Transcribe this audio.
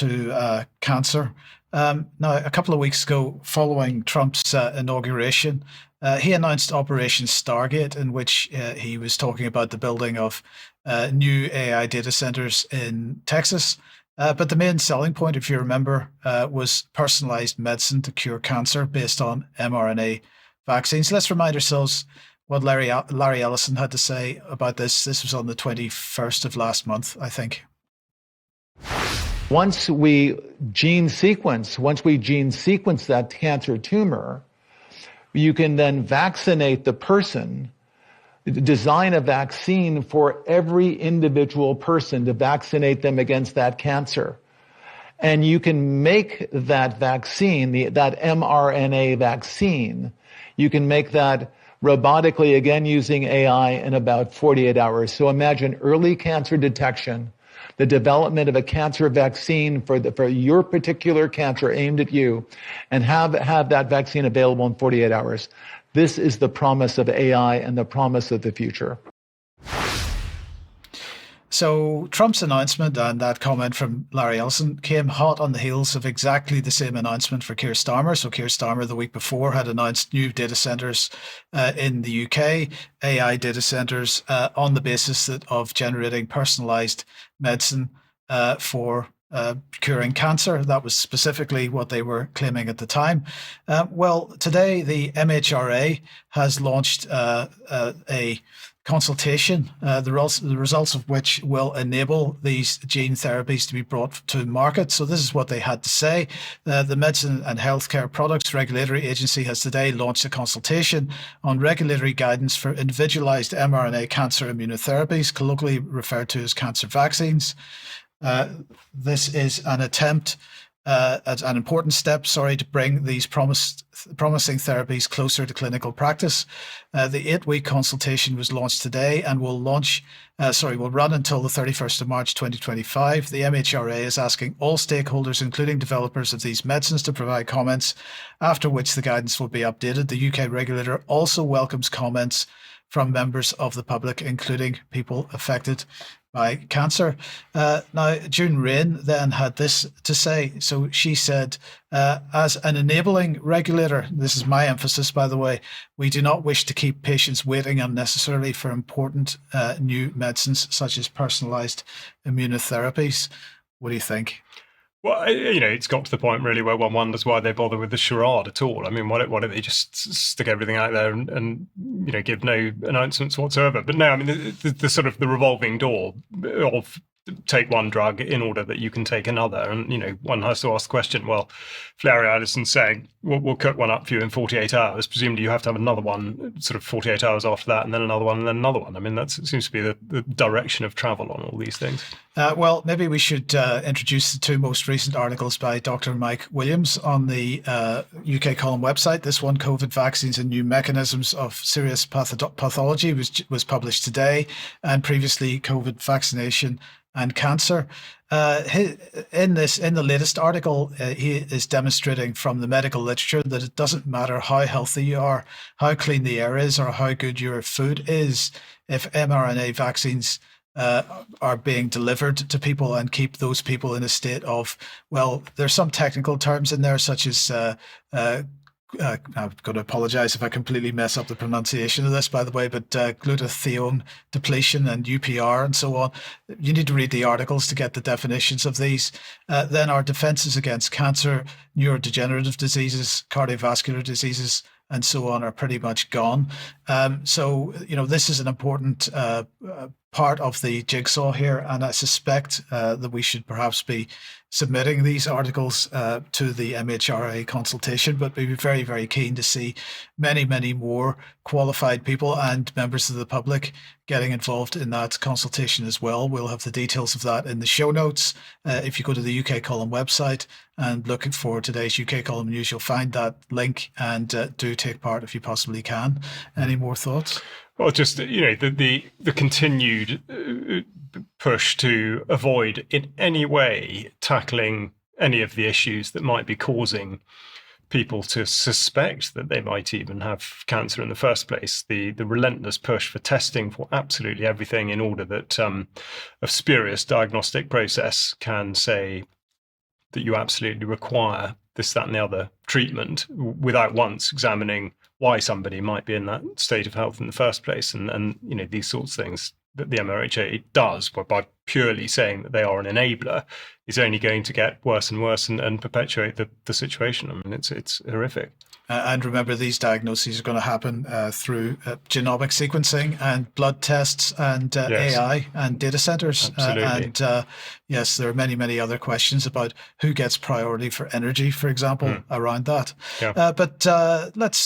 to cancer. Now, a couple of weeks ago, following Trump's inauguration, he announced Operation Stargate, in which he was talking about the building of new AI data centers in Texas. But the main selling point, if you remember, was personalized medicine to cure cancer based on mRNA vaccines. Let's remind ourselves what Larry Ellison had to say about this. This was on the 21st of last month, I think. Once we gene sequence that cancer tumor, you can then vaccinate the person, design a vaccine for every individual person to vaccinate them against that cancer. And you can make that vaccine, that mRNA vaccine, you can make that robotically, again using AI, in about 48 hours. So imagine early cancer detection, the development of a cancer vaccine for your particular cancer aimed at you, and have that vaccine available in 48 hours. This is the promise of AI and the promise of the future. So Trump's announcement and that comment from Larry Ellison came hot on the heels of exactly the same announcement for Keir Starmer. So Keir Starmer the week before had announced new data centres in the UK, AI data centres on the basis of generating personalised medicine for curing cancer. That was specifically what they were claiming at the time. Well, today the MHRA has launched a consultation, the results of which will enable these gene therapies to be brought to market. So this is what they had to say. The Medicine and Healthcare Products Regulatory Agency has today launched a consultation on regulatory guidance for individualized mRNA cancer immunotherapies, colloquially referred to as cancer vaccines. This is an attempt, an important step, to bring these promising therapies closer to clinical practice. The 8-week consultation was launched today and will run until the 31st of March 2025. The MHRA is asking all stakeholders, including developers of these medicines, to provide comments, after which the guidance will be updated. The UK regulator also welcomes comments from members of the public, including people affected by cancer. Now, June Rain then had this to say. So she said, as an enabling regulator, this is my emphasis, by the way, we do not wish to keep patients waiting unnecessarily for important new medicines such as personalised immunotherapies. What do you think? Well, it's got to the point really where one wonders why they bother with the charade at all. I mean, why don't they just stick everything out there and give no announcements whatsoever? But no, I mean, the sort of the revolving door of take one drug in order that you can take another. And, one has to ask the question, well, if Larry Ellison's saying, we'll cook one up for you in 48 hours, presumably you have to have another one sort of 48 hours after that, and then another one, and then another one. I mean, that seems to be the direction of travel on all these things. Well, maybe we should introduce the two most recent articles by Dr. Mike Williams on the UK Column website. This one, COVID Vaccines and New Mechanisms of Serious Pathology, was published today, and previously COVID Vaccination and Cancer. In the latest article, he is demonstrating from the medical literature that it doesn't matter how healthy you are, how clean the air is, or how good your food is, if mRNA vaccines are being delivered to people and keep those people in a state of, well, there's some technical terms in there, such as I'm going to apologize if I completely mess up the pronunciation of this, by the way, but glutathione depletion and UPR and so on. You need to read the articles to get the definitions of these. Then our defenses against cancer, neurodegenerative diseases, cardiovascular diseases, and so on are pretty much gone. So, this is an important part of the jigsaw here, and I suspect that we should perhaps be submitting these articles to the MHRA consultation, but we'd be very, very keen to see many, many more qualified people and members of the public getting involved in that consultation as well. We'll have the details of that in the show notes. If you go to the UK Column website and look for today's UK Column news, you'll find that link, and do take part if you possibly can. Any more thoughts? Well, just, the continued push to avoid in any way tackling any of the issues that might be causing people to suspect that they might even have cancer in the first place. The relentless push for testing for absolutely everything in order that a spurious diagnostic process can say, that you absolutely require this, that, and the other treatment without once examining why somebody might be in that state of health in the first place. And you know, these sorts of things that the MHRA does by purely saying that they are an enabler is only going to get worse and worse and perpetuate the situation. I mean, it's horrific. And remember, these diagnoses are going to happen through genomic sequencing and blood tests and Yes. AI and data centers. Absolutely. And yes, there are many, many other questions about who gets priority for energy, for example, around that. Yeah. But let's